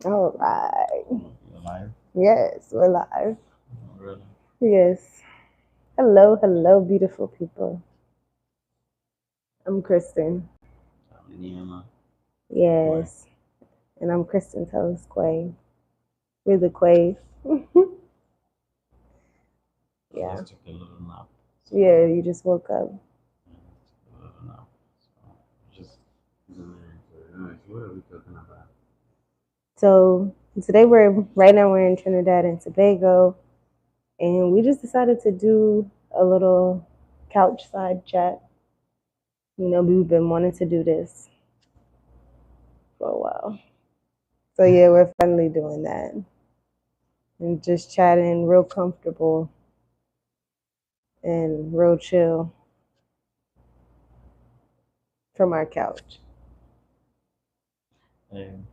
All right. You're live? Yes, we're live. Oh, really? Yes. Hello, hello, beautiful people. I'm Kristen. I'm Nima. Boy, Yes. And I'm Kristen Tellis Quay. We're the Quays. I Yeah. just took a little nap. So, Yeah, you just woke up. took a little nap. So, just Alright, so what are we talking about? So today right now we're in Trinidad and Tobago, and we just decided to do a little couch side chat. We've been wanting to do this for a while. So yeah, we're finally doing that. And just chatting real comfortable and real chill from our couch. And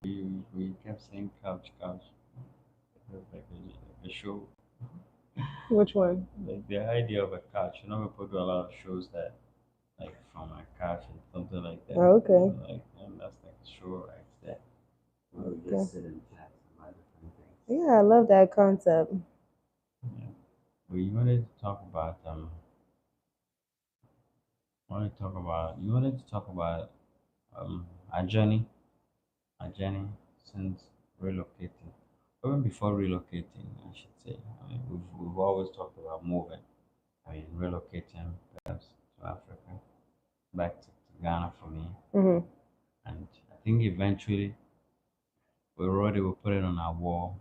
we, we kept saying couch, couch. It was like a show. Which one? Like the idea of a couch. We put a lot of shows that, like, from a couch and something like that. Oh, okay. Like, and that's like a show right there. Where we Okay. just sit and chat about different things. Yeah, I love that concept. Yeah. We wanted to talk about you wanted to talk about our journey since relocating. Even before relocating, I should say. I mean, we've always talked about moving. I mean, relocating perhaps to Africa, back to Ghana for me. Hmm. And I think eventually we put it on our wall,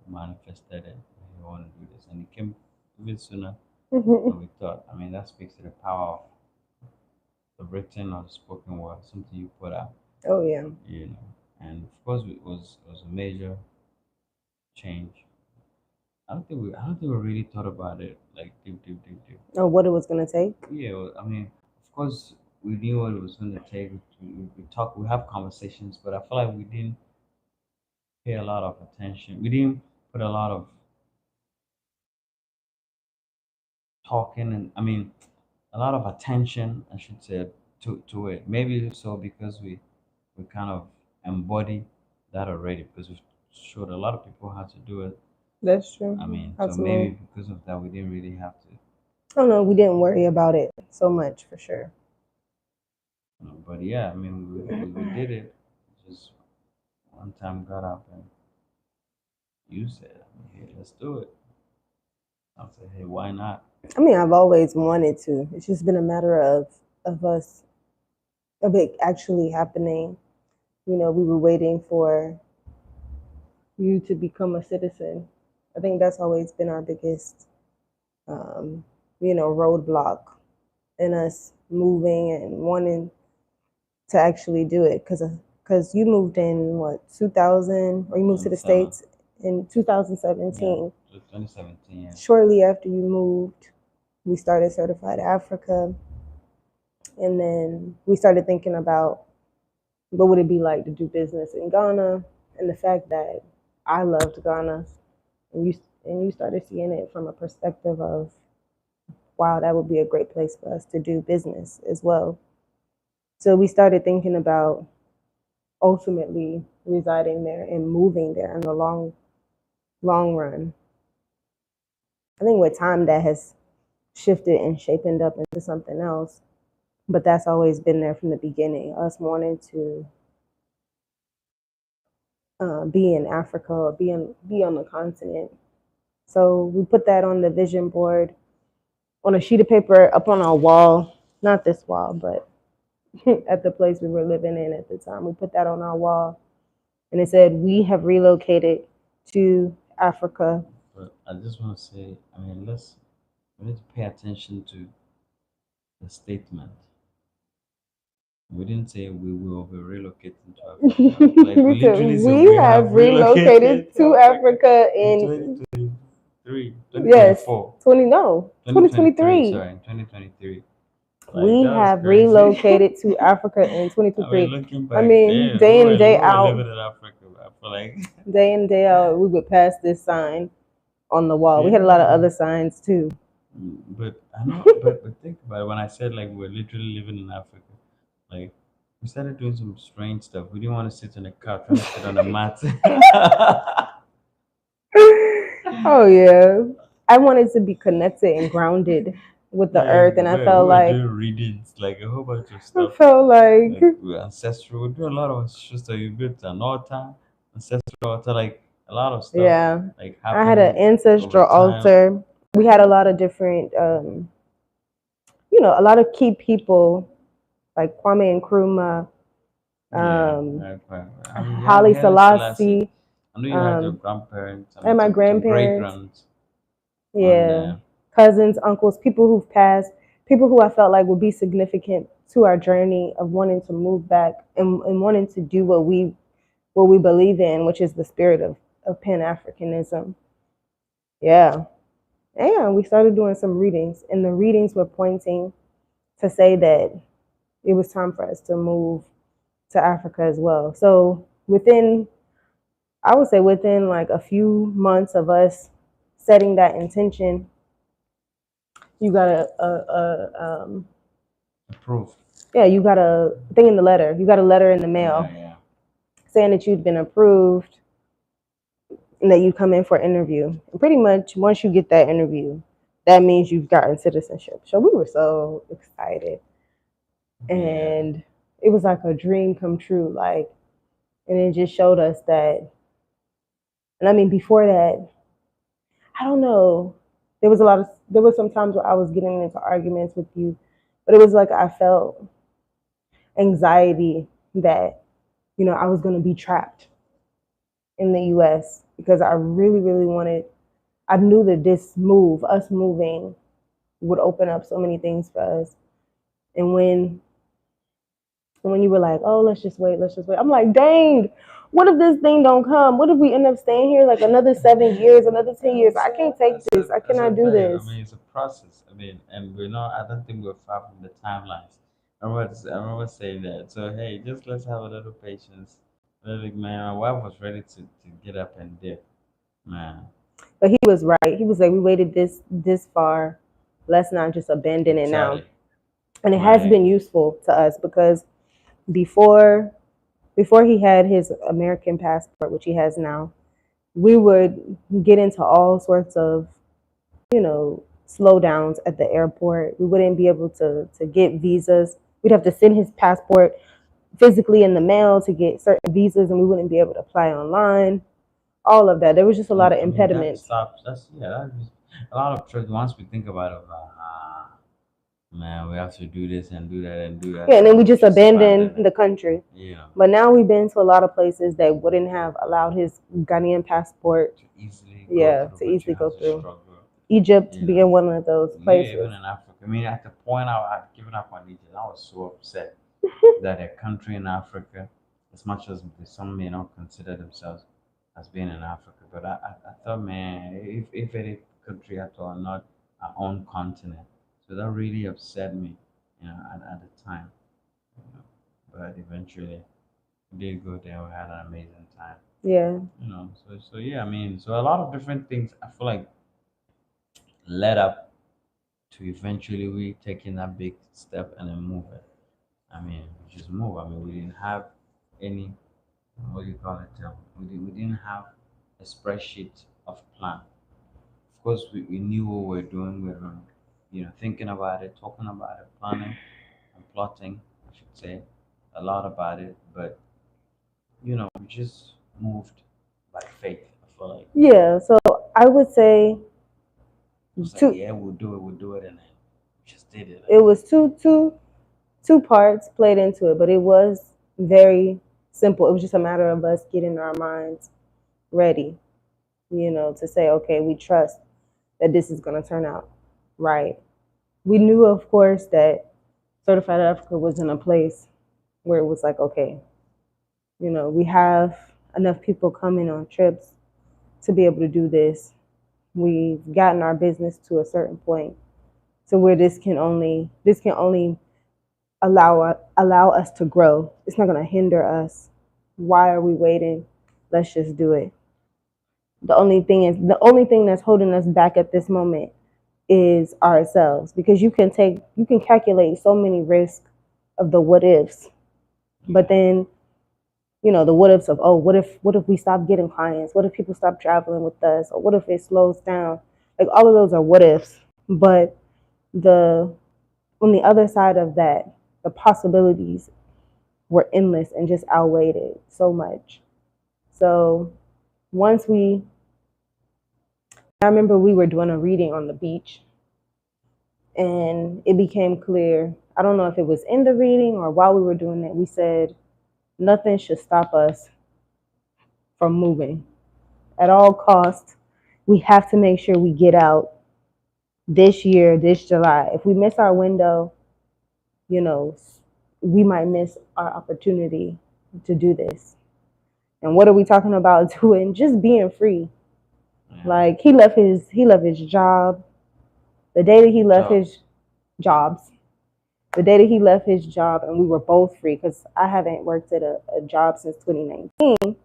we manifested it. We want to do this. And it came even sooner than we thought. I mean, that speaks to the power of the written or the spoken word, something you put out, Oh yeah. you know. And of course, it was a major change. I don't think we really thought about it like deep, deep, deep, deep. Oh, what it was gonna take? Yeah, well, I mean, of course, we knew what it was going to take. We talk, we have conversations, but I feel like we didn't pay a lot of attention. We didn't put a lot of talking, and I mean, a lot of attention, I should say, to it. Maybe so because we kind of embody that already because we showed a lot of people how to do it. That's I true. mean, How so to move. maybe because of that, we didn't really have to. Oh no, we didn't worry about it so much for sure. But yeah, I mean, we did it. Just one time got up and you said, "Hey, let's do it." I said, "Hey, why not?" I mean, I've always wanted to. It's just been a matter of us of it actually happening. We were waiting for you to become a citizen. I think that's always been our biggest, um, roadblock in us moving and wanting to actually do it. Because you moved in what 2000, or you moved to the 27. states in Yeah, 2017. 2017. Yeah. Shortly after you moved, we started Certified Africa, and then we started thinking about what would it be like to do business in Ghana, and the fact that I loved Ghana, and you started seeing it from a perspective of, wow, that would be a great place for us to do business as well. So we started thinking about ultimately residing there and moving there in the long run. I think with time that has shifted and shapened up into something else, but that's always been there from the beginning. Us wanting to be in Africa or be on the continent. So we put that on the vision board on a sheet of paper up on our wall. Not this wall, but at the place we were living in at the time. We put that on our wall, and it said, "We have relocated to Africa." But I just want to say, I mean, we need to pay attention to the statement. We didn't say we will be relocating to Africa. Like we We said, literally said "We we have have relocated relocated to to Africa Africa in in, 2023, yes, 2024, 2023. sorry, in 2023. Like We that was have crazy. relocated to Africa in I mean, 2023. looking I back, mean, damn, day in, day we were out, living in Africa. I feel like, day in, day out, we would pass this sign on the wall. We had a lot of yeah. other signs too. But I know, but think about it. When I said like we're literally living in Africa, like We started doing some strange stuff. We didn't want to sit on the couch. We wanted to sit on the mat. Oh yeah. I wanted to be connected and grounded with the Yeah, earth, and we were doing readings, like a whole bunch of I stuff. felt like Like we're ancestral. We do a lot of ancestral stuff. You built an altar, ancestral altar, like a lot of stuff yeah. like I had an happened over ancestral time. altar. We had a lot of different a lot of key people like Kwame Nkrumah, Yeah, um, quite. I mean, you had Haile Haile Selassie. Selassie, I know you had your um, grandparents. I and mean, my some great grandparents. grands on Yeah, there. cousins, uncles, people who've passed, people who I felt like would be significant to our journey of wanting to move back and wanting to do what we believe in, which is the spirit of Pan Africanism. Yeah. And we started doing some readings, and the readings were pointing to say that it was time for us to move to Africa as well. So I would say within like a few months of us setting that intention, you got Approved. you got a thing in the letter. You got a letter in the Yeah, mail yeah. saying that you'd been approved and that you come in for an interview. And pretty much once you get that interview, that means you've gotten citizenship. So we were so excited. Yeah. And it was like a dream come true. Like, and it just showed us that, and I mean, before that, I don't know. There was some times where I was getting into arguments with you, but it was like I felt anxiety that, I was going to be trapped in the US because I really, really wanted, I knew that us moving, would open up so many things for us. And when you were like, oh, let's just wait, I'm like, dang, what if this thing don't come? What if we end up staying here like another 7 years, another 10 years? I can't take this. I I cannot said do that. I this. mean, it's a process. I mean, and we're not. I don't think we're far from the timelines. I remember saying that. So hey, just let's have a little patience. Like, man, my wife was ready to get up and dip. Man, But he was right. He was like, we waited this far. Let's not just abandon it now. exactly. And it has Like, been useful to us because before before he had his American passport, which he has now, we would get into all sorts of, slowdowns at the airport. We wouldn't be able to get visas. We'd have to send his passport physically in the mail to get certain visas, and we wouldn't be able to apply online. All of that. There was just a lot of I mean, that impediments. stops. That's yeah. That's a lot of trust. Once we think about it, man, we have to do this and do that and do that, Yeah, and then and we we just just abandon abandoned it. the country. You know, But now we've been to a lot of places that wouldn't have allowed his Ghanaian passport, to easily go yeah, through, to but you easily have go to through. struggle. Egypt You know, being one of those yeah, places. even in Africa. I mean, at the point I'd given up on Egypt, I was so upset that a country in Africa, as much as some may not consider themselves as being in Africa, but I thought, man, if any country at all, not our own continent. So that really upset me, at the time. You know, but eventually we did go there. We had an amazing time. Yeah. So yeah, I mean, so a lot of different things I feel like led up to eventually we taking that big step and then moving. I mean, we just move. I mean, we didn't have any, what do you call it? We didn't have a spreadsheet of plan. Of course, we knew what we were doing. We were, thinking about it, talking about it, planning and plotting, I should say, a lot about it. But, we just moved by faith. I feel like Yeah. So I would say it was like, two. yeah, we'll do it, and then we just did it. It was two parts played into it, but it was very simple. It was just a matter of us getting our minds ready, to say, okay, we trust that this is going to turn out right. We knew, of course, that Certified Africa was in a place where it was like, okay, we have enough people coming on trips to be able to do this. We've gotten our business to a certain point to where this can only allow us to grow. It's not going to hinder us. Why are we waiting? Let's just do it. The only thing that's holding us back at this moment is ourselves, because you can calculate so many risks of the what ifs, But Okay. then, the what ifs of, oh, what if we stop getting clients? What if people stop traveling with us? Or what if it slows down? Like all of those are what ifs. But the on the other side of that, the possibilities were endless and just outweighed it so much. So once I remember we were doing a reading on the beach, and it became clear. I don't know if it was in the reading or while we were doing it, we said nothing should stop us from moving. At all costs, we have to make sure we get out this year, this July. If we miss our window, you know, we might miss our opportunity to do this. And what are we talking about doing? Just being free. Yeah. Like he left his job. The day that he left his Jobs. jobs, the day that he left his job, and we were both free because I haven't worked at a job since 2019,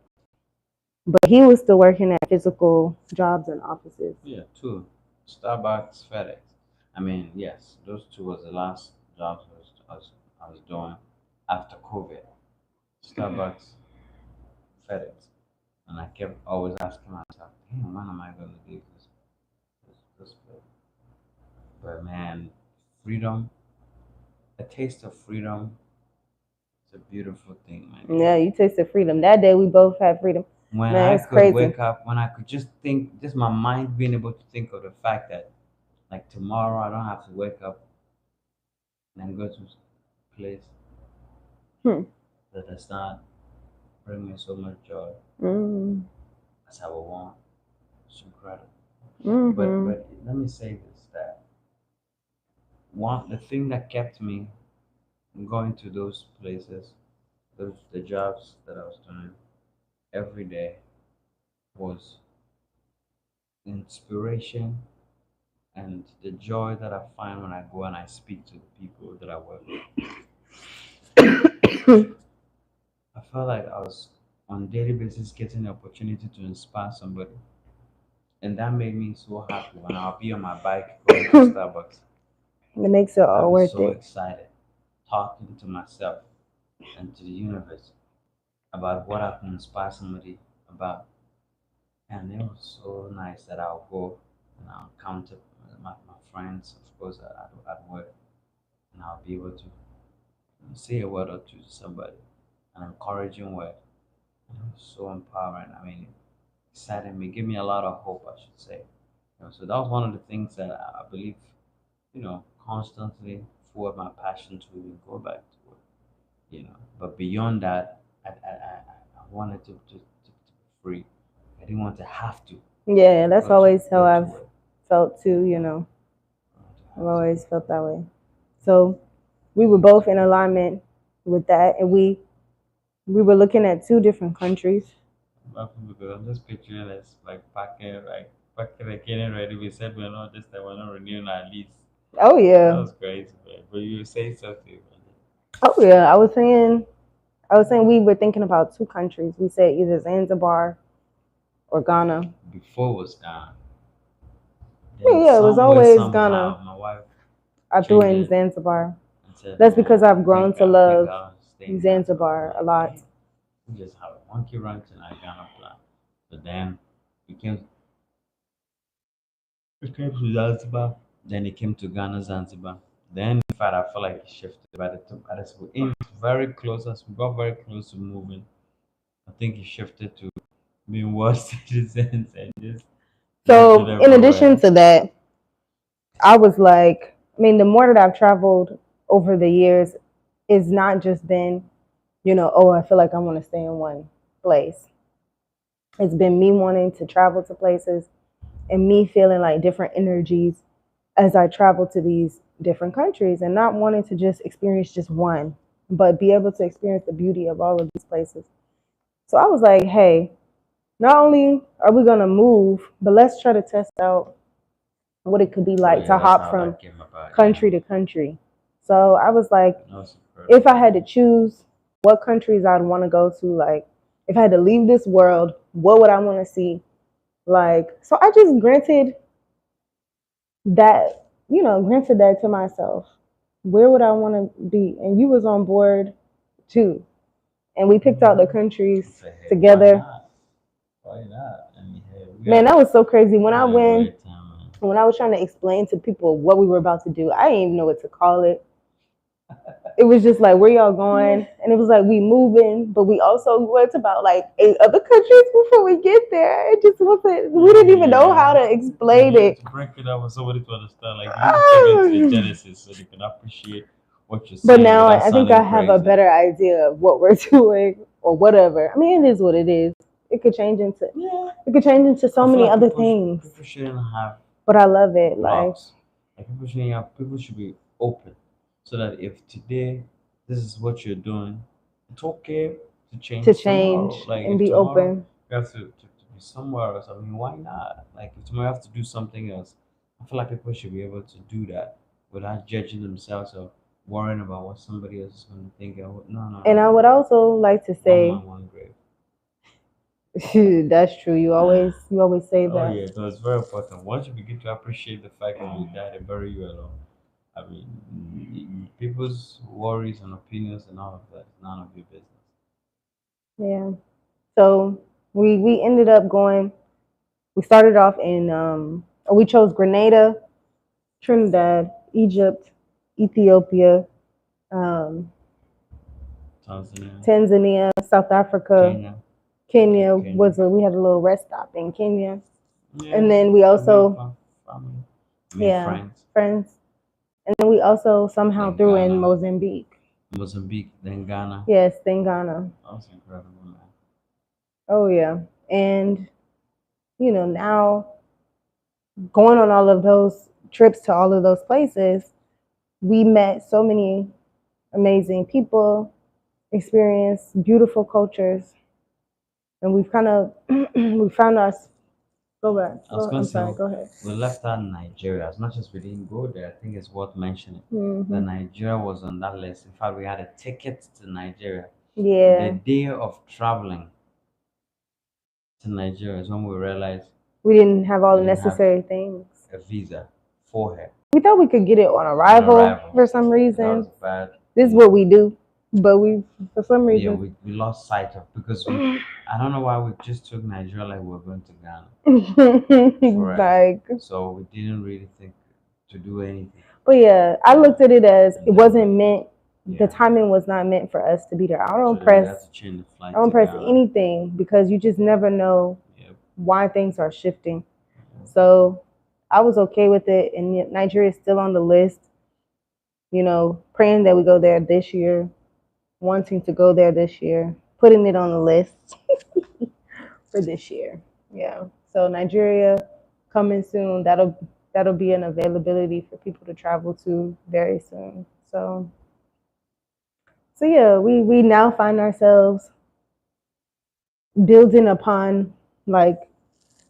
but he was still working at physical jobs and offices. Yeah, two. Starbucks, FedEx. I mean, yes, those two was the last jobs I was doing after COVID. Starbucks, FedEx. And I kept always asking myself, damn, when am I going to do this place? But man, freedom, a taste of freedom, it's a beautiful thing, my Yeah, girl. you tasted freedom. That day we both had freedom. When Man, I it's could crazy. wake up, when I could just think, just my mind being able to think of the fact that, like, tomorrow I don't have to wake up and then go to a place Hmm. that does not bring me so much joy Mm. as I would want. It's incredible. But Mm-hmm. but let me say this, that one the thing that kept me going to those places, those the jobs that I was doing every day was inspiration and the joy that I find when I go and I speak to the people that I work with. I felt like I was on a daily basis getting the opportunity to inspire somebody. And that made me so happy when I'll be on my bike going to It Starbucks. makes it I'll all be worth so it. excited talking to myself and to the universe about what I can inspire somebody about. And it was so nice that I'll go and I'll come to my friends, of course, at work, and I'll be able to say a word or two to somebody, an encouraging word. And it was so empowering. I mean, it excited me, gave me a lot of hope, I should say. So that was one of the things that I believe, constantly fueled my passion to even go back to work. But beyond that, I wanted to be free. I didn't want to have to Yeah, that's go to always how go to I've work. felt too. I want to I've have to always felt that way. So we were both in alignment with that, and we were looking at two different countries. laughing because I'm just picturing us like packing, like getting ready. We said we're not renewing our lease. Oh That yeah, was crazy, man. But you were saying something, man. oh yeah. I was saying we were thinking about two countries. We said either Zanzibar or Ghana. Before was gone. I mean, Then yeah, it was somewhere, always Ghana. somehow, my wife I threw changed in it Zanzibar. and said, That's because "Nah, I've grown to I think love I'll stay in Zanzibar." I'm Zanzibar a like, lot. damn, we just have a monkey ranch in our Ghana plan. But then we came, we came to Zanzibar. Then it came to Ghana, Zanzibar. Then, in fact, I felt like it shifted. As we in very close, as we got very close to moving, I think it shifted to being world citizens and just living So, in addition everywhere. to that, I was like, I mean, the more that I've traveled over the years, it's not just been, oh, I feel like I want to stay in one place. It's been me wanting to travel to places and me feeling like different energies as I travel to these different countries and not wanting to just experience just one, but be able to experience the beauty of all of these places. So I was like, hey, not only are we going to move, but let's try to test out what it could be Oh like yeah, to that's hop how from that came about. Yeah, country to country. So I was like, that was if I incredible. had to choose what countries I'd want to go to, like if I had to leave this world, what would I want to see? Like, so I just granted that to myself. Where would I want to be? And you was on board too. and we picked out the I countries say, hey, why together. not? Why not? I mean, hey, Man, that was so crazy. we had a great time, man. When I was trying to explain to people what we were about to do, I didn't even know what to call it. It was just like, where y'all going? And it was like, we moving, but we also went to about like 8 other countries before we get there. It just wasn't, we didn't even know how to explain You it. have to break it up for somebody to understand. Like, you need to take it to the genesis so they can appreciate what you're But saying now without I think I sounding have a crazy. better idea of what we're doing or whatever. I mean, it is what it is. It could change into Yeah. it could change into so I feel many like other things. people shouldn't have But I love it. Like blocks. Like people should be open. So that if today this is what you're doing, it's okay to to change tomorrow. change Like and if be tomorrow open. you have to be somewhere else, I mean why not? Like if tomorrow you have to do something else, I feel like people should be able to do that without judging themselves or worrying about what somebody else is going to think. No, no, no, And I would no. also like to One say man, one grave. that's true. You always say Oh that. yeah, no, it's very important. Once you begin to appreciate the fact that you died and bury you alone, I mean, people's worries and opinions and all of that is none of your business. Yeah. So we ended up going. We started off in we chose Grenada, Trinidad, Egypt, Ethiopia, um, Tanzania, Tanzania, South Africa, Kenya, Kenya Kenya. was we had a little rest stop in Kenya, Yeah, and then we I mean, also family. I mean, yeah friends. friends, and then we also somehow Then threw in Ghana, Mozambique. Mozambique, then Ghana. Yes, then Ghana. That was incredible, man. Oh yeah, and now going on all of those trips to all of those places, we met so many amazing people, experienced beautiful cultures, and we've kind of we found us. Go back. I was going I'm to say, sorry. Go ahead. we left out Nigeria. As much as we didn't go there, I think it's worth mentioning that Hmm. Nigeria was on that list. In fact, we had a ticket to Nigeria. The Yeah, day of traveling to Nigeria is when we realized we didn't have all we the didn't have necessary things. a visa for her We thought we could get it on on arrival arrival. for some And that was reason. bad. This is what we do, but we for some Yeah, reason. we lost sight of because I don't know why we just took Nigeria like we were going to Ghana for real. Like, So we didn't really think to do anything. but yeah, I looked at it as And it then wasn't meant. The yeah, timing was not meant for us to be there. so then we had to change the I flight don't to press Ghana. anything because you just never know Yep. why things are shifting. So I was okay with it, and Nigeria is still on the list. Praying that we go there this year, wanting to go there this year, putting it on the list for this year. Yeah. So Nigeria coming soon. That'll be an availability for people to travel to very soon. So yeah, we now find ourselves building upon like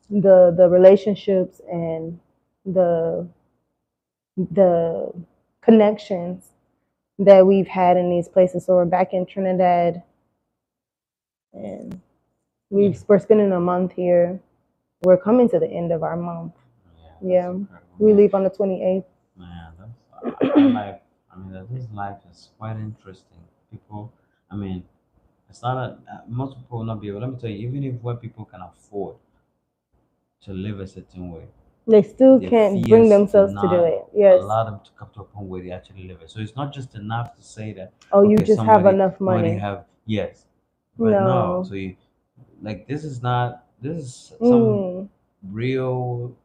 the relationships and the the connections that we've had in these places. So we're back in Trinidad, and we're spending a month here. We're coming to the end of our month. Yeah, that's Yeah, incredible, we man. leave on the 28th. Man, that's our life. I mean, that this life is quite interesting. People, I mean, it's not most people will not be able. Let me tell you, even if when people can afford to live a certain way, They still their can't bring fears do themselves to do not it. Yes. allow them to come to a point where they actually live it. So it's not just enough to say that Oh, you okay, just have enough somebody money. have yes, but no. No. So you like this is not this is some Mm. real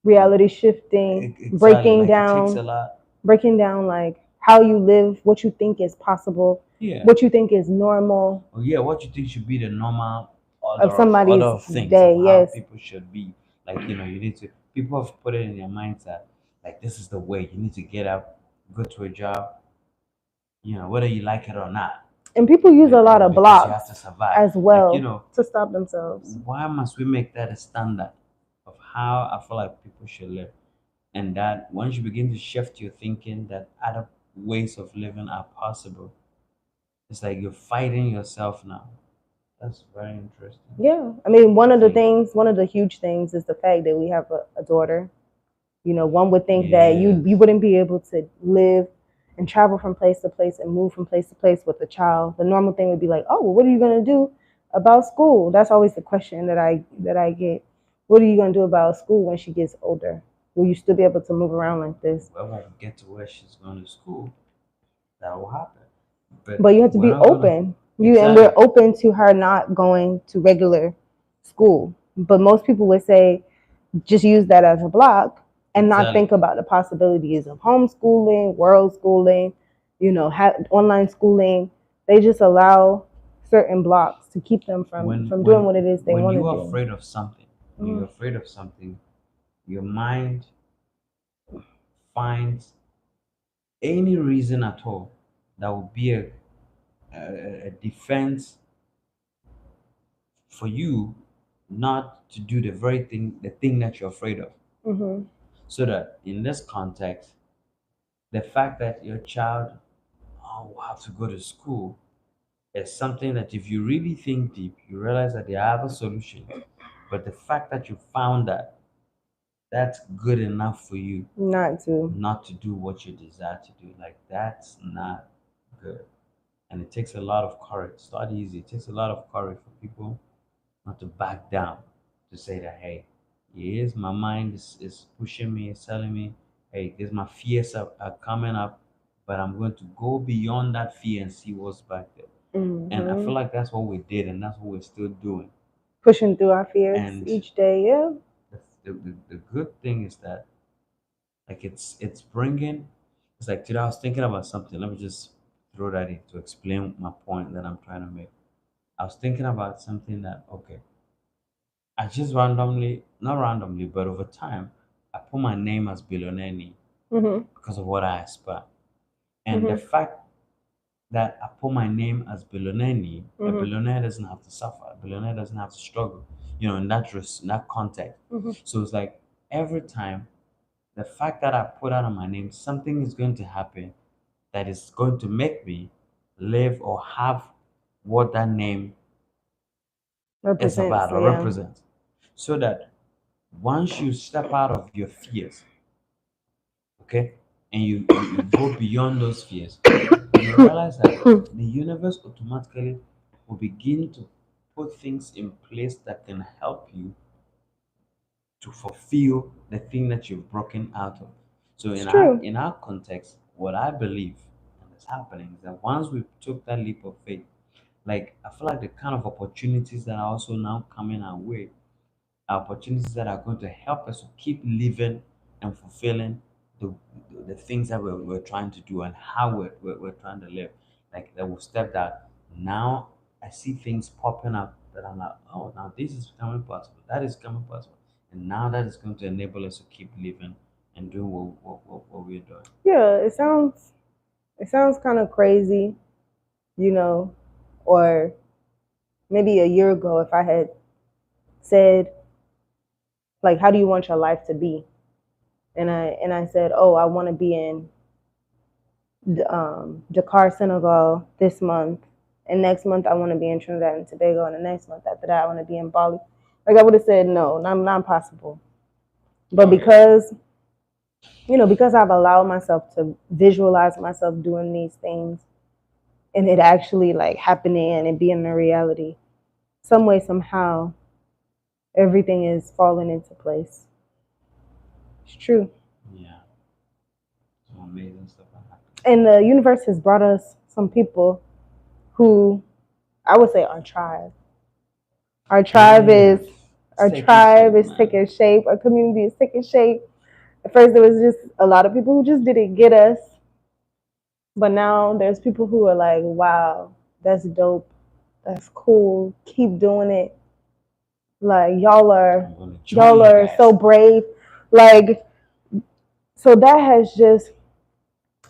Reality shifting, exactly like it takes a lot. breaking down like how you live, what you think is possible, Yeah. what you think is normal Oh yeah, what you think should be the normal of order somebody's of things of day. how Yes. people should be. Like, you need to people have put it in their minds that like this is the way. You need to get up, go to a job, whether you like it or not. And people use a lot of Because you have to blocks survive. as Like, well to stop themselves. why must we make that a standard of how I feel like people should live? And that once you begin to shift your thinking that other ways of living are possible, it's like you're fighting yourself now. That's very interesting. Yeah. I mean, See, one of the huge things is the fact that we have a daughter. One would think that you yes. wouldn't be able to live and travel from place to place and move from place to place with a child, the normal thing would be like, oh, well, what are you going to do about school? That's always the question that I get. What are you going to do about school when she gets older? Will you still be able to move around like this? Whoever get to where she's going to school, that will happen. But But you have to we're be not gonna open. And we're exactly open to her not going to regular school. But most people would say just use that as a block and not exactly think about the possibilities of homeschooling, world schooling, online schooling. They just allow certain blocks to keep them from when from doing when what it is they when want to you're do. afraid of something, when you're Mm-hmm. afraid of something, your mind finds any reason at all that would be a defense for you not to do the thing that you're afraid of. Mm-hmm. So that in this context, the fact that your child will have to go to school is something that if you really think deep, you realize that there are other solutions. But the fact that you found that that's good enough for you Not to. not to do what you desire to do, like that's not good. And it takes a lot of courage. It's not easy. It takes a lot of courage for people not to back down, to say that, hey, yes, my mind is pushing me, is telling me, hey, there's my fears are coming up, but I'm going to go beyond that fear and see what's back there. And I Mm-hmm. feel like that's what we did, and that's what we're still doing. Pushing through our fears And each day. Yeah. the good thing is that, like, it's bringing, it's like today I was thinking about something. Let me just throw that in to explain my point that I'm trying to make. I was thinking about something that, okay, I just randomly, not randomly, but over time, I put my name as billionaire Mm-hmm. because of what I aspire. And the Mm-hmm. fact that I put my name as billionaire, a Mm-hmm. billionaire doesn't have to suffer. A billionaire doesn't have to struggle, in in that context. Mm-hmm. So it's like every time the fact that I put out on my name, something is going to happen that is going to make me live or have what that name is Represents. about or Yeah. represents. So that once you step out of your fears, okay, and you go beyond those fears, you realize that the universe automatically will begin to put things in place that can help you to fulfill the thing that you've broken out of. So It's true. in our context, what I believe is happening is that once we took that leap of faith, like I feel like the kind of opportunities that are also now coming our way are opportunities that are going to help us to keep living and fulfilling the the things that we're trying to do and how we're trying to live. Like that will step that now I see things popping up that I'm like, oh, now this is becoming possible. That is becoming possible. And now that is going to enable us to keep living and doing what we're doing. Yeah. It sounds kind of crazy, you know, or maybe a year ago if I had said like, how do you want your life to be? And I said, oh, I want to be in Dakar, Senegal this month, and next month I want to be in Trinidad and Tobago, and the next month after that I want to be in Bali. Like I would have said no, not possible. But Oh yeah. because I've allowed myself to visualize myself doing these things and it actually like happening and it being a reality, some way somehow everything is falling into place. It's true. Yeah. Some amazing stuff that happened. And the universe has brought us some people who I would say our tribe. Our tribe is Yeah. It's our taking tribe shape, is man. taking shape. Our community is taking shape. At first, there was just a lot of people who just didn't get us, but now there's people who are like, "Wow, that's dope. That's cool. Keep doing it. Like I'm gonna join y'all you are so guys. brave." Like so that has just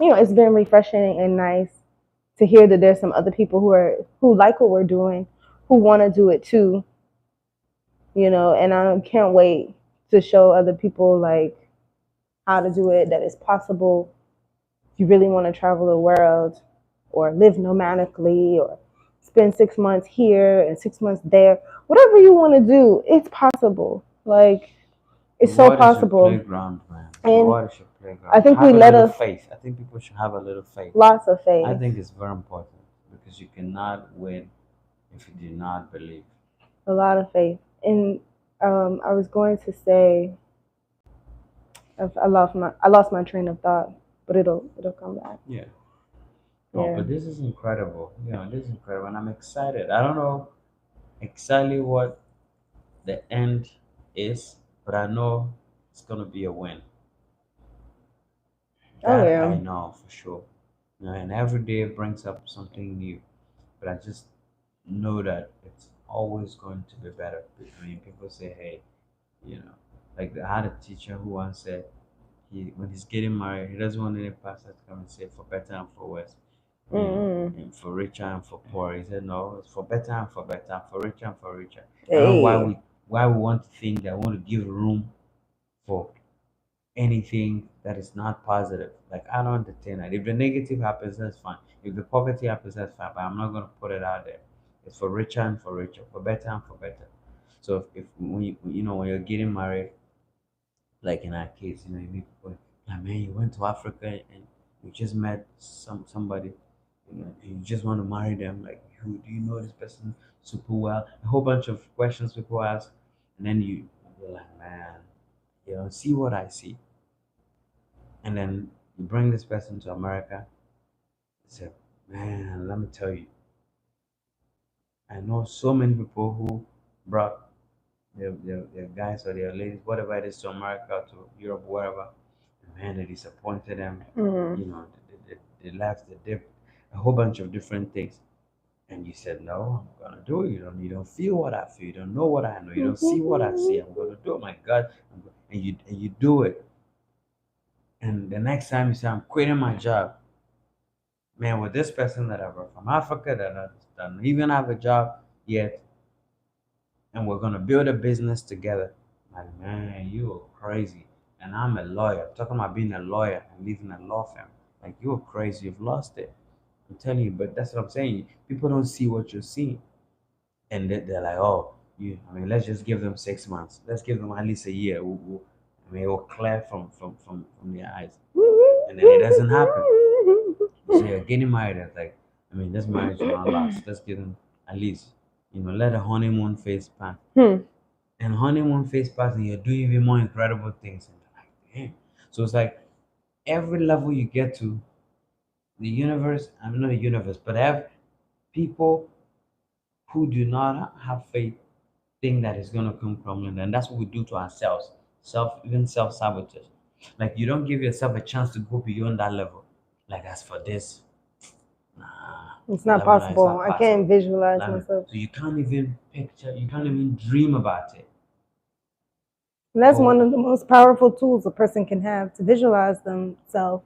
it's been refreshing and nice to hear that there's some other people who like what we're doing, who want to do it too. And I can't wait to show other people like how to do it, that it's possible. If you really want to travel the world or live nomadically or spend 6 months here and 6 months there, whatever you want to do, it's possible. Like The it's so world is your possible. playground, man. The And world is your I think Have we a let little us faith. I think people should have a little faith. lots of I faith, think it's very important because you cannot win if you do not believe. a lot of faith. And I was going to say, I lost my train of thought, but it'll come back. Yeah. Oh, Yeah. but this is incredible. This is incredible, and I'm excited. I don't know exactly what the end is, but I know it's gonna be a win. Oh That yeah. I know for sure. And every day brings up something new, but I just know that it's always going to be better. I mean, people say, "Hey, you know," like I had a teacher who once said, he when he's getting married, he doesn't want any pastor to come and say for better and for worse, Mm-mm. and for richer and for poor. He said, "No, it's for better and for better, for richer and for richer." I don't know Hey. why we want to think that we want to give room for anything that is not positive. Like I don't entertain that. If the negative happens, that's fine. If the poverty happens, that's fine. But I'm not gonna put it out there. It's for richer and for richer, for better and for better. So if when when you're getting married, like in our case, you meet people like, man, you went to Africa and you just met somebody, and you just want to marry them. Like, who do you know this person super well? A whole bunch of questions people ask, and then you're like, man, see what I see, and then you bring this person to America. Say, man, let me tell you, I know so many people who brought their guys or their ladies, whatever it is, to America, to Europe, wherever. And man, they disappointed them. Mm. They left, they did a whole bunch of different things. And you said, no, I'm gonna do it. You don't feel what I feel. You don't know what I know. You don't see what I see. I'm gonna do it. My God, and you do it. And the next time you say, I'm quitting my job, man, with this person that I brought from Africa that don't even have a job yet, and we're gonna build a business together. Like, man, you are crazy. And I'm a lawyer. Talking about being a lawyer and leaving a law firm. Like, you're crazy. You've lost it. I'm telling you, but that's what I'm saying. People don't see what you're seeing. And they're like, oh, I mean, let's just give them 6 months. Let's give them at least a year. I mean, it will clear from their eyes. And then it doesn't happen. So you're getting married. It's like, I mean, this marriage will not last. Let's give them at least, let a honeymoon phase pass. Hmm. And honeymoon phase pass, and you're doing even more incredible things. And you're like, damn. So it's like every level you get to, the universe, I mean, not the universe, but have people who do not have faith think that it's going to come crumbling. And that's what we do to ourselves, even self sabotage. Like, you don't give yourself a chance to go beyond that level. Like, as for this, nah, It's not let me know it's possible. not I can't possible. visualize Let me, myself. so you can't even picture, you can't even dream about it. And that's But one of the most powerful tools a person can have to visualize themselves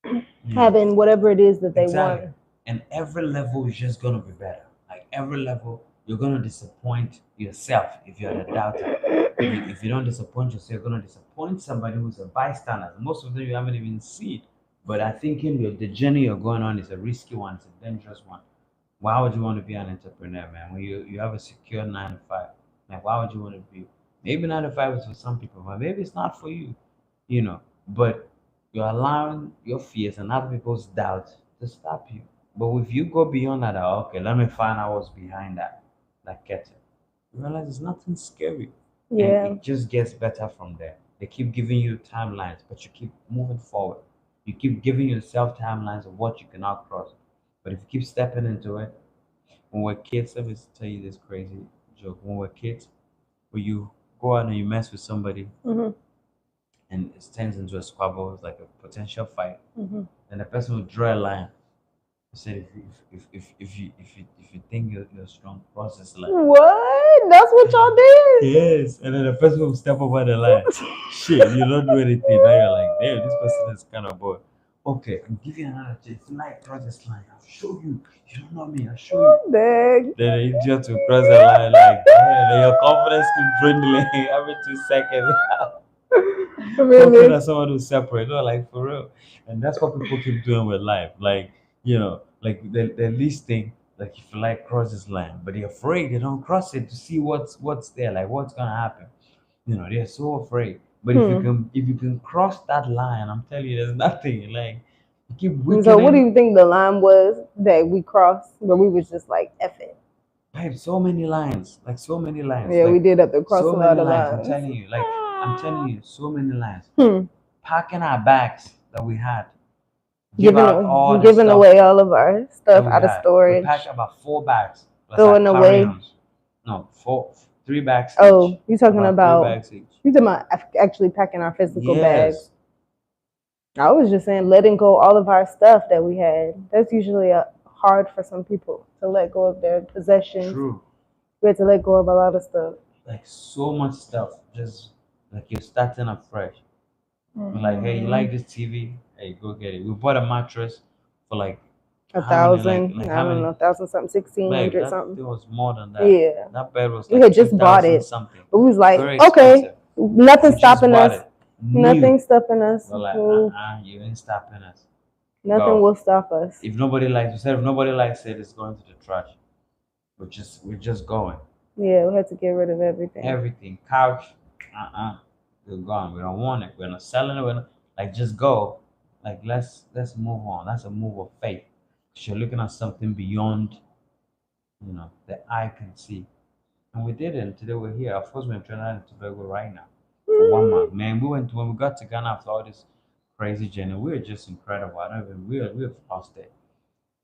you know, having whatever it is that they exactly. want. And every level is just gonna be better. Like every level, you're gonna disappoint yourself if you're a doubter. If you don't disappoint yourself, you're gonna disappoint somebody who's a bystander. Most of them you haven't even seen. But I think the journey you're going on is a risky one, it's a dangerous one. Why would you want to be an entrepreneur, man? When you have a secure 9 to 5, like why would you want to be? Maybe 9 to 5 is for some people, but maybe it's not for you, But you're allowing your fears and other people's doubts to stop you. But if you go beyond that, okay, let me find out what's behind that, like Kettle. You realize it's nothing scary, and Yeah. it just gets better from there. They keep giving you timelines, but you keep moving forward. You keep giving yourself timelines of what you cannot cross. But if you keep stepping into it, when we're kids, let me tell you this crazy joke. When we're kids, when you go out and you mess with somebody Hmm. and it turns into a squabble, it's like a potential fight, Hmm. then the person will draw a line. He said, if you think you're strong, cross this line. What? That's what y'all did? Yes, and then the person will step over the line. Shit, you don't do anything. Now you're like, damn, this person is kind of bored. Okay, I'll give you another chance. If you like cross this line, I'll show you. You don't know me, I'll show you. Dang. Then the idiot will cross the line like, damn, then your confidence keep dwindling every 2 seconds. Hoping Really? that someone will separate. No, like for real. And that's what people keep doing with life. Like the least thing, like if you like cross this line, but they're afraid they don't cross it to see what's there, like what's gonna happen. They're so afraid. But Hmm. if you can cross that line, I'm telling you, there's nothing. Like you keep And so, what do weakening. you think the line was that we crossed, where we was just like, "F it"? Babe, so many lines, like so many lines, Yeah, we like did have to cross so a many lot of lines. lines. I'm telling you, so many lines. Hmm. Packing our bags that we had, give out all the Giving stuff away all of our that stuff we out of had. We packed storage, about 4 bags plus our throwing away. carry-ons. No, 3 bags each. Oh, you talking About three about bags each. you talking about actually packing our physical bags? Yes, I was just saying letting go all of our stuff that we had. That's usually hard for some people to let go of their possessions. true. We had to let go of a lot of stuff. Like so much stuff, just like you're starting up fresh. We're like, hey, you Hmm. like this TV? Hey, go get it. We bought a mattress for like A how many? thousand, I How don't many? know, thousand something, sixteen Babe, hundred that something. it was more than that. Yeah, That bed was we like had two just bought thousand it. something. It was like, Very okay, expensive. We nothing just stopping bought us. it new. Nothing stopping us. We're like, Well, you ain't stopping us. nothing Go. will stop us. If nobody likes, we said if nobody likes it, it's going to the trash. We're just going. Yeah, we had to get rid of everything. Everything, couch, we're gone. We don't want it. We're not selling it. We're not, like just go. Like let's move on. That's a move of faith. 'Cause you're looking at something beyond, the eye can see. And we did it. And today we're here. Of course, we're in Trinidad and Tobago right now for 1 month. Man, when we got to Ghana after all this crazy journey, we were just incredible. I don't even we've lost it.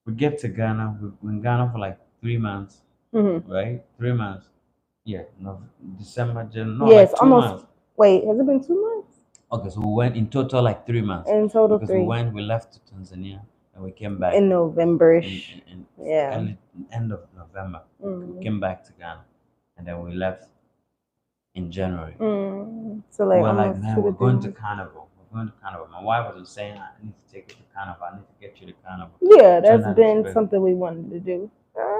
We get to Ghana. We're in Ghana for like 3 months, Hmm. right? 3 months. Yeah, no, December, January, no, Yes, like two almost. months. Wait, has it been 2 months? Okay, so we went in total like 3 months In total, because three. we left to Tanzania and we came back In in, Novemberish. in, in Yeah. early end of November. We Mm. came back to Ghana and then we left in January. Mm. So like We're like, almost man, two we're to three going to months. Carnival. We're going to Carnival. My wife was saying, I need to take you to Carnival. I need to get you to Carnival. Yeah, that's Trinidad and been Tobago. something we wanted to do.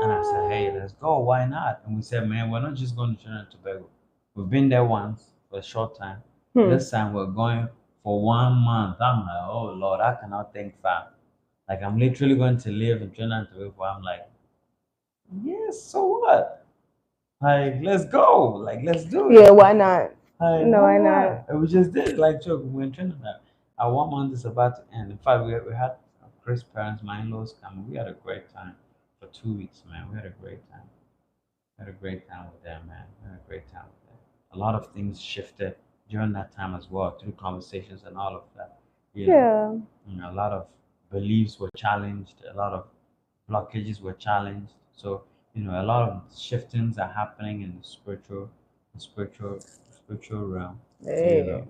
And I said, hey, let's go. Why not? And we said, man, we're not just going to Trinidad and Tobago. We've been there once for a short time. Hmm. This time we're going for 1 month. I'm like, oh Lord, I cannot think fast. Like I'm literally going to live in Trinidad and Tobago. I'm like, yes, so what? Like, let's go. Like, let's do Yeah, it. why not? Like, No, why why not? not? And we just did it. Like, joke, we were in Trinidad. Our 1 month is about to end. In fact, we had Chris' parents, my in-laws come. We had a great time for 2 weeks, man. We had a great time. We had a great time with them, man. We had a great time with them. A lot of things shifted during that time as well, through conversations and all of that. You know, Yeah. a lot of beliefs were challenged. A lot of blockages were challenged. So, a lot of shiftings are happening in the spiritual realm. You There. know.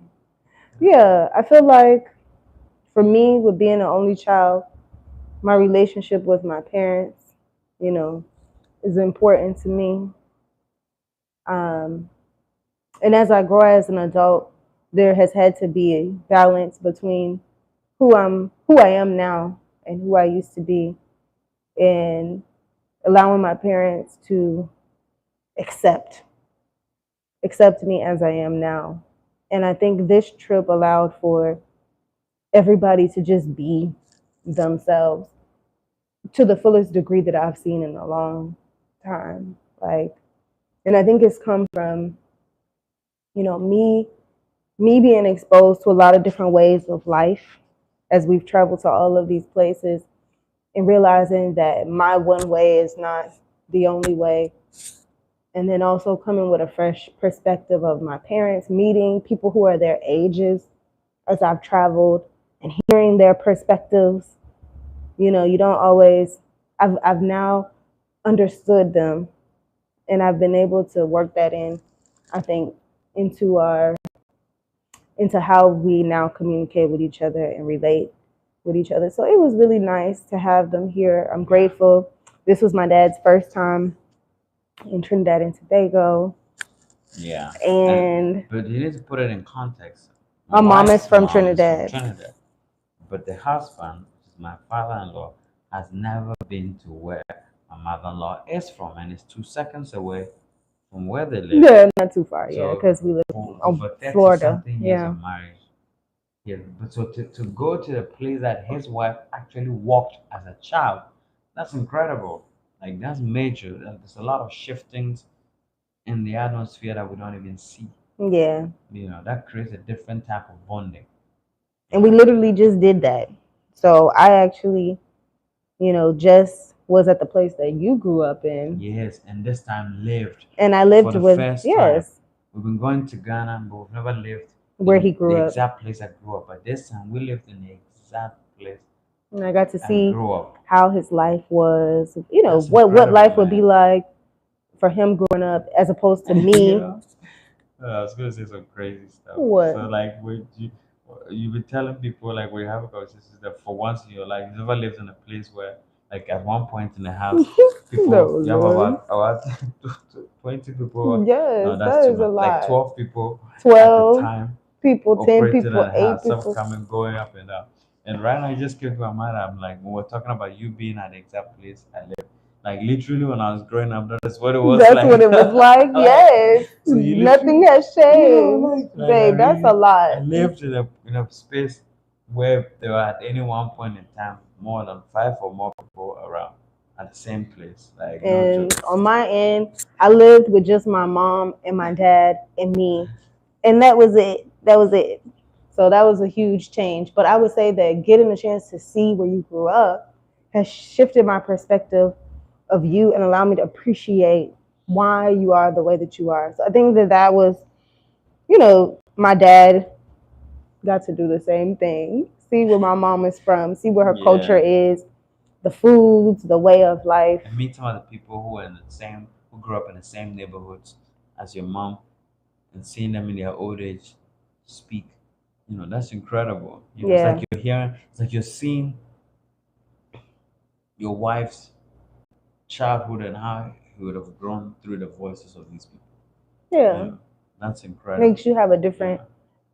Yeah, I feel like for me, with being an only child, my relationship with my parents, you know, is important to me. Um, and as I grow as an adult, there has had to be a balance between who I am now, and who I used to be, and allowing my parents to accept accept me as I am now. And I think this trip allowed for everybody to just be themselves to the fullest degree that I've seen in a long time. Like, and I think it's come from, me being exposed to a lot of different ways of life as we've traveled to all of these places, and realizing that my one way is not the only way. And then also coming with a fresh perspective of my parents, meeting people who are their ages as I've traveled, and hearing their perspectives. You don't always. I've now understood them, and I've been able to work that in. I think into our into how we now communicate with each other and relate with each other. So it was really nice to have them here. I'm Yeah. grateful. This was my dad's first time in Trinidad and Tobago, Yeah. and But you need to put it in context. My my mom is wife's from mom is from Trinidad. Trinidad, but the husband, which is my father-in-law, has never been to where my mother-in-law is from, and it's 2 seconds away from where they live. Yeah, not too far. Yeah, So because we live for in over 30 Florida. something years Yeah. of marriage. Yeah, but so to go to the place that his wife actually walked as a child, that's incredible. Like that's major. There's a lot of shiftings in the atmosphere that we don't even see. Yeah. That creates a different type of bonding. And we literally just did that. So I actually, just was at the place that you grew up in. Yes, and this time lived And I for lived the with, first time. yes, We've been going to Ghana, but we've never lived where in he the grew up. exact place I grew up. But this time we lived in the exact place And I got to I see grew up. how his life was, That's what incredible, life would be man. like for him growing up as opposed to you me. know, I was gonna say some crazy stuff. What? So like, would you be telling people like when you have a conversation that for once in your life you never lived in a place where like at one point in the house No, people you have Lord. about 20 people. No, Yes, that's that too is a much. Like lot. 12 people at the 12 time people, 10 operating in people, a 8 house, some people. coming going up and down. And right now, it just came to my mind. I'm like, when we're talking about you being at the exact place I live, like literally when I was growing up, that's what it was That's what like. it was like. like, Yes. so you Nothing literally, has changed. like I Babe, that's a really, lot. I lived in a space where there were at any one point in time more than five or more people around at the same place. Like no And joke. on my end, I lived with just my mom and my dad and me. And that was it. That was it. So that was a huge change. But I would say that getting a chance to see where you grew up has shifted my perspective of you and allowed me to appreciate why you are the way that you are. So I think that was, my dad got to do the same thing. See where my mom is from, see where her culture Yeah. is, the foods, the way of life. And meet some of the people who grew up in the same neighborhoods as your mom, and seeing them in their old age speak, that's incredible. It's like Yeah. you're hearing, it's like you're seeing your wife's childhood and how he would have grown through the voices of these people. You Yeah. know, that's incredible. Makes you have a Yeah.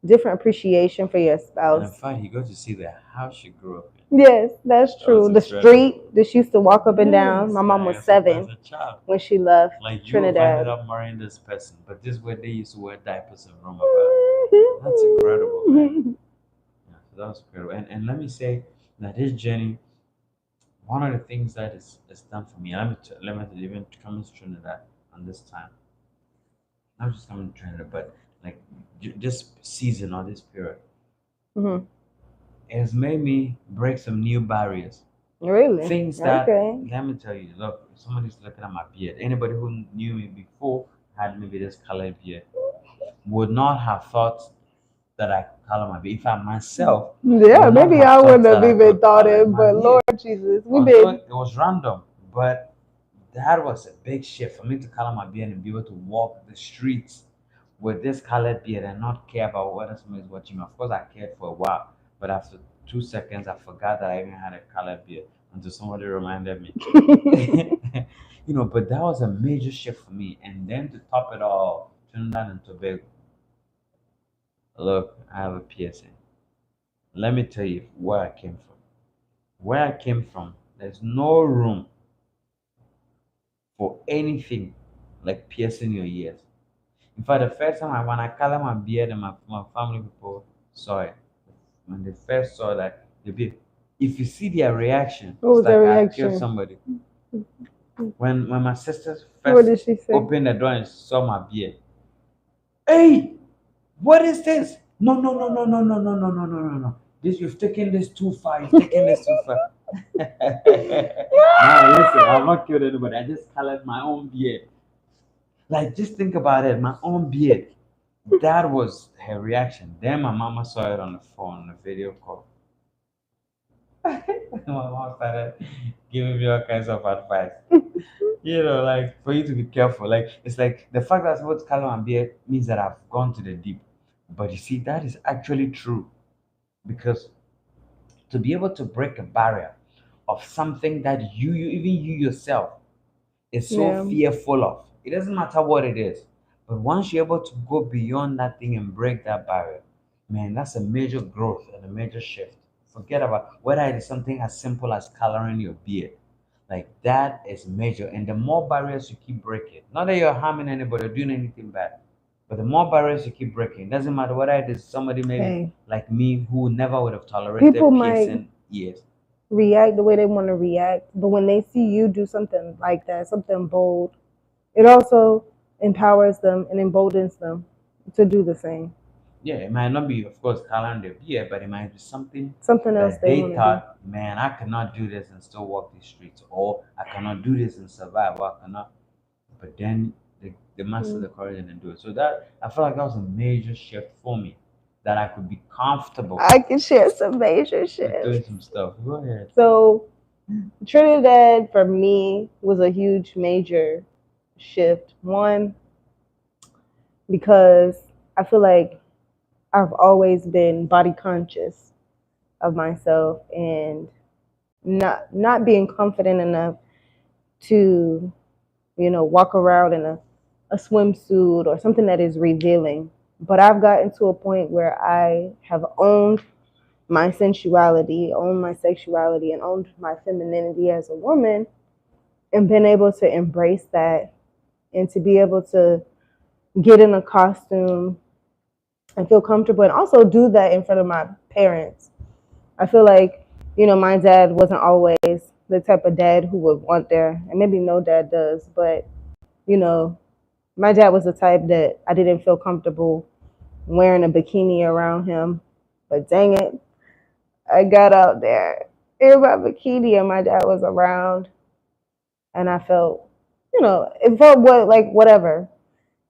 different appreciation for your And in spouse. fact, you got to see the house she grew up in. Yes, that's That was true. The incredible. street that she used to walk up and down. Yes, My mom was like as 7 a child. when she left Like you have ended Trinidad. up marrying this person, but this is where they used to wear diapers and roam about. That's incredible, man. Yeah, so that was incredible. And let me say that this journey, one of the things that is done for me, let me even coming to Trinidad on this time, not just coming to Trinidad, but like this season or this period, Mhm. it has made me break some new barriers. Really? Things that, Okay. let me tell you, look, somebody's looking at my beard. Anybody who knew me before had maybe this colored beard would not have thought that I could color my beard. In fact, myself Yeah, would not maybe have I thought wouldn't that have I even could thought color it, my but beard. Lord Jesus, we've Although been. it was random, but that was a big shift for me to color my beard and be able to walk the streets with this colored beard and not care about whether somebody's watching me. Of course, I cared for a while, but after 2 seconds, I forgot that I even had a colored beard until somebody reminded me. But that was a major shift for me. And then to top it all, Trinidad and Tobago. Look, I have a piercing. Let me tell you where I came from. Where I came from, there's no room for anything like piercing your ears. In fact, the first time when I color my beard and my family people saw it, when they first saw that, the beard, if you see their reaction, What it's was their like I killed reaction? somebody. When my sisters What first did she say? opened the door and saw my beard, hey, what is this? No, no, no, no, no, no, no, no, no, no, no, no. This you've taken this too far. You've taken this too far. Now listen, I've not killed anybody. I just colored my own beard. Like just think about it, my own beard. That was her reaction. Then my mama saw it on the phone, on the video call. My mom started giving me all kinds of advice. Like for you to be careful. Like it's like the fact that I'm supposed to color my beard means that I've gone to the deep. But you see, that is actually true because to be able to break a barrier of something that even you yourself is so Yeah. fearful of, it doesn't matter what it is. But once you're able to go beyond that thing and break that barrier, man, that's a major growth and a major shift. Forget about whether it is something as simple as coloring your beard. Like that is major. And the more barriers you keep breaking, not that you're harming anybody or doing anything bad, but the more barriers you keep breaking, it doesn't matter whether it is somebody maybe Hey, like me who never would have people tolerated might piercing ears. react the way they want to react, but when they see you do something like that, something bold, it also empowers them and emboldens them. to do the same. Yeah, it might not be, of course, calendar year, but it might be something Something else that they they want to do. thought, man, I cannot do this and still walk these streets, or I cannot do this and survive, or I cannot. But then they master Mm. the courage and then do it. So that I feel like that was a major shift for me, that I could be comfortable I can share some major with doing shifts. some stuff. Go ahead. So Trinidad for me was a huge major shift. One, because I feel like I've always been body conscious of myself and not being confident enough to, walk around in a swimsuit or something that is revealing. But I've gotten to a point where I have owned my sensuality, owned my sexuality, and owned my femininity as a woman, and been able to embrace that and to be able to get in a costume and feel comfortable and also do that in front of my parents. I feel like, my dad wasn't always the type of dad who would want their, and maybe no dad does, but, you know, my dad was the type that I didn't feel comfortable wearing a bikini around him. But dang it, I got out there in my bikini and my dad was around and I felt, it felt like whatever.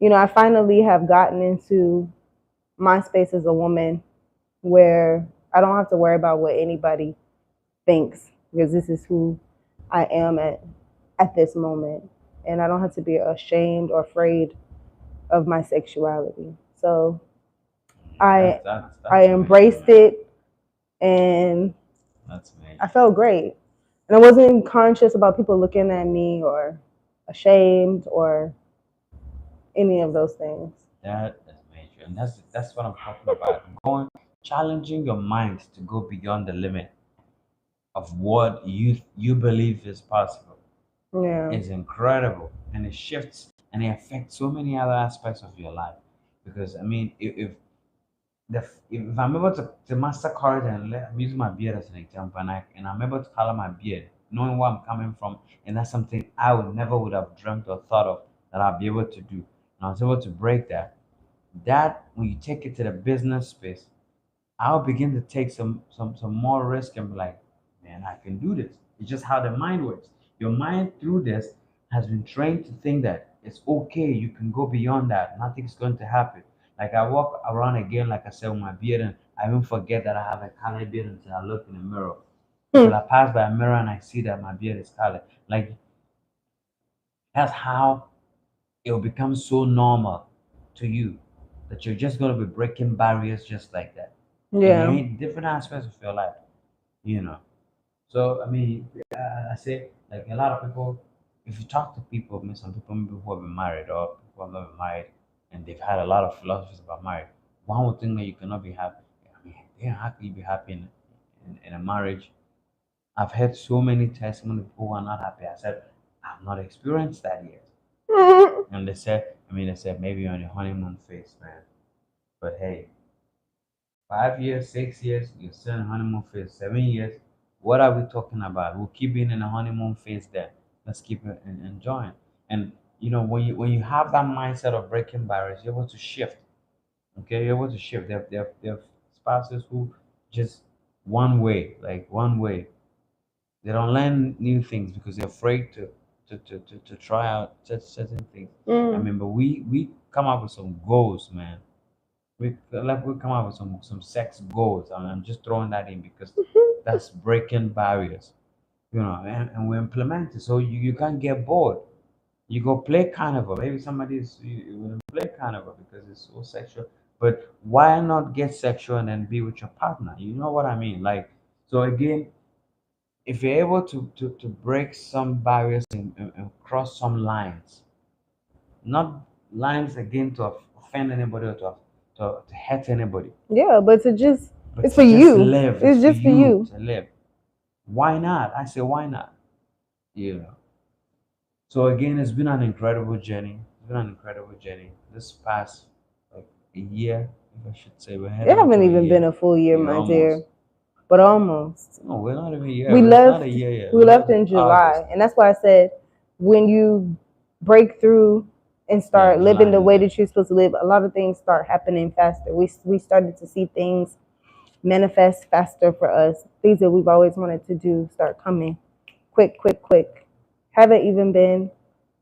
I finally have gotten into my space as a woman where I don't have to worry about what anybody thinks because this is who I am at this moment. And I don't have to be ashamed or afraid of my sexuality. So I I That's major, embraced man. it and That's I major. felt great. And I wasn't conscious about people looking at me or ashamed or any of those things. That is major, and that's what I'm talking about. Going, challenging your mind to go beyond the limit of what you believe is possible Yeah. is incredible, and it shifts and it affects so many other aspects of your life. Because I mean, if I'm able to master courage and I'm using my beard as an example, and I'm able to color my beard, knowing where I'm coming from, and that's something I would never would have dreamt or thought of that I'll be able to do, and I was able to break that. That when you take it to the business space, I'll begin to take some more risk and be like, man, I can do this. It's just how the mind works. Your mind through this has been trained to think that it's okay, you can go beyond that, nothing's going to happen. Like I walk around again, like I said, with my beard, and I even forget that I have a colored beard until I look in the mirror. Hmm. Until I pass by a mirror and I see that my beard is colored. Like that's how it will become so normal to you that you're just going to be breaking barriers just like that Yeah. in different aspects of your life, you know. So, I mean, I say, like a lot of people, if you talk to people, I mean, some people maybe who have been married or people who have not been married and they've had a lot of philosophies about marriage, one would think that you cannot be happy. I mean, yeah, how can you be happy in a marriage? I've heard so many testimonies of people who are not happy. I said, I've not experienced that yet. And they said, I mean, they said maybe you're on your honeymoon phase, man. But hey, 5 years, 6 years, you're still in honeymoon phase, 7 years. What are we talking about? We'll keep being in a honeymoon phase there. Let's keep it enjoying. And when you have that mindset of breaking barriers, you're able to shift. Okay, you're able to shift. There are spouses who just one way. They don't learn new things because they're afraid to try out certain things. I Mm. mean, but we come up with some goals, man. We come up with some sex goals. I mean, I'm just throwing that in because that's breaking barriers, and we implement it so you can't get bored. You go play carnival. Maybe somebody's you will play carnival because it's so sexual. But why not get sexual and then be with your partner? You know what I mean? Like so again, if you're able to break some barriers and cross some lines, not lines again to offend anybody or to hurt anybody, Yeah, but to just but it's to for just you. live. It's It's for just for you you. to live. Why not? I say, why not? You know. So again, it's been an incredible journey. It's been an incredible journey. This past like a year, if I should say, we're It heading haven't into a even been year. a full year, Year my almost. dear, but almost. No, we're not even a year. We It's not a left year yet. we We left left in August. July, and that's why I said when you break through. and Yeah, start living July the way ended. that you're supposed to live, a lot of things start happening faster. We started to see things manifest faster for us. Things that we've always wanted to do start coming quick, quick, quick. Haven't even been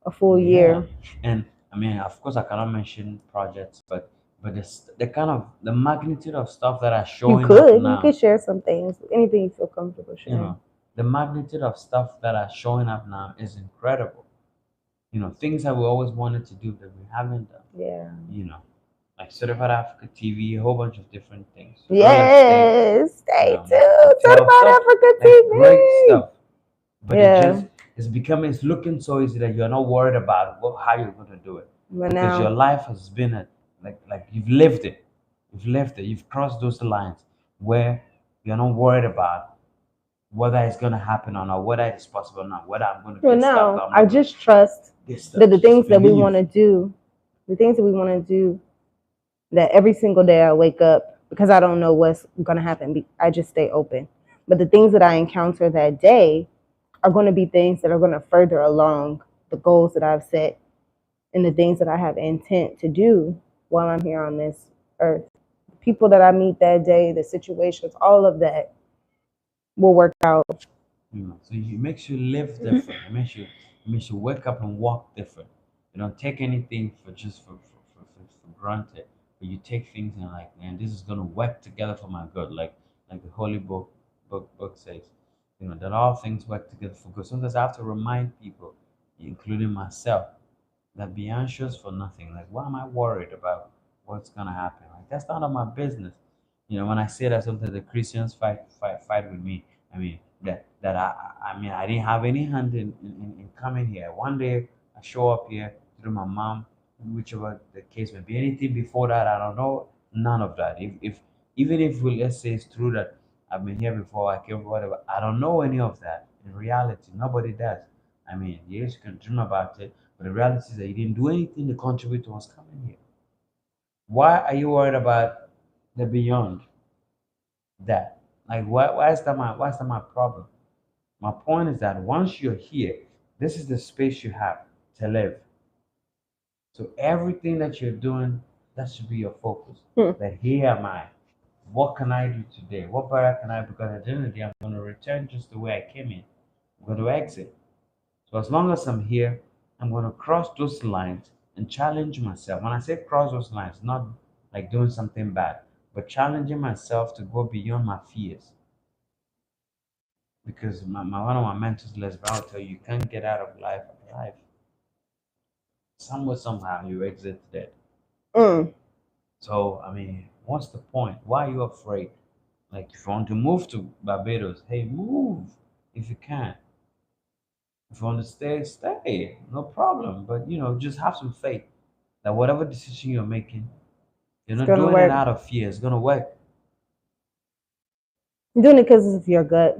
a full Yeah, year. and I mean, of course, I cannot mention projects, but the kind of the magnitude of stuff that are showing up You now, could share some things, anything you feel comfortable you sharing. know, the magnitude of stuff that are showing up now is incredible. Things that we always wanted to do that we haven't done. Yeah. You know, like Certified Africa TV, a whole bunch of different things, real estate, Yes, stay tuned. hotel Certified stuff, Africa like great TV. stuff. But Yeah, it's looking so easy that you're not worried about how you're going to do it, but because your now, life has been like you've lived it, you've crossed those lines where you're not worried about whether it's going to happen or not, whether it's possible or not, whether I'm going to well, get stuck or now I'm I not going to just trust get stuck. that the Just things that we want believe. to do, the things that we want to do, that every single day I wake up, because I don't know what's going to happen, I just stay open. But the things that I encounter that day are going to be things that are going to further along the goals that I've set and the things that I have intent to do while I'm here on this earth. The people that I meet that day, the situations, all of that will work out. So it makes you live different. It makes you wake up and walk different. You don't take anything for granted, but you take things and like, man, this is gonna work together for my good. Like the holy book says, that all things work together for good. Sometimes I have to remind people, including myself, that be anxious for nothing. Like, why am I worried about what's gonna happen? Like, that's none of my business. When I say that, sometimes the Christians fight with me. I mean, that I didn't have any hand in coming here. One day I show up here through my mom, whichever the case may be. Anything before that, I don't know. None of that. If even if let's say it's true that I've been here before, I came, whatever. I don't know any of that. In reality, nobody does. I mean, yes, you can dream about it, but the reality is that you didn't do anything to contribute to us coming here. Why are you worried about the beyond that? Like, why is that my problem? My point is that once you're here, this is the space you have to live. So everything that you're doing, that should be your focus. Hmm. That here am I. What can I do today? What better can I? Because at the end of the day, I'm going to return just the way I came in. I'm going to exit. So as long as I'm here, I'm going to cross those lines and challenge myself. When I say cross those lines, not like doing something bad, but challenging myself to go beyond my fears. Because one of my mentors, Les Brown, tell you can't get out of life alive. Somewhere, somehow, you exit dead. Mm. So, I mean, what's the point? Why are you afraid? Like, if you want to move to Barbados, hey, move if you can. If you want to stay, stay. No problem. But, just have some faith that whatever decision you're making, you're It's not gonna doing it work. out of fear. It's going to work. You're doing it because of your gut.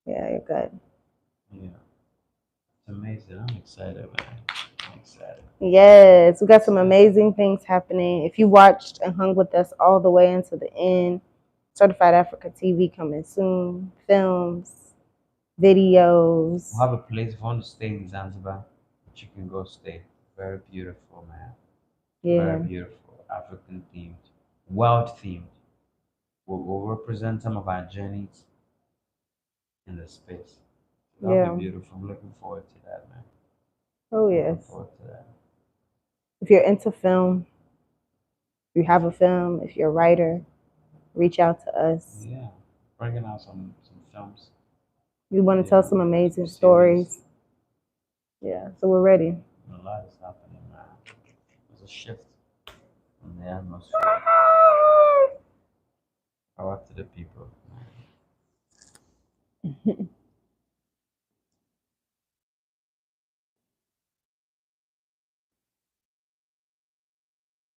Yeah, your gut. Yeah. It's amazing. I'm excited, man. I'm excited. Yes, we got some Excited. amazing things happening. If you watched and hung with us all the way into the end, Certified Africa TV coming soon. Films, We videos. have a place if you want to stay in Zanzibar, that you can go stay. Very beautiful, man. Very Yeah, beautiful. African themed, world themed. We'll represent some of our journeys in the space. That'll be yeah. beautiful. I'm looking forward to that, man. Oh Looking yes. forward to that. If you're into film, if you have a film, if you're a writer, reach out to us. Yeah. Bringing out some films, We want to tell some some amazing series. stories. Yeah, so we're ready. A lot is happening, man. There's a shift in the atmosphere. Power to the people, man.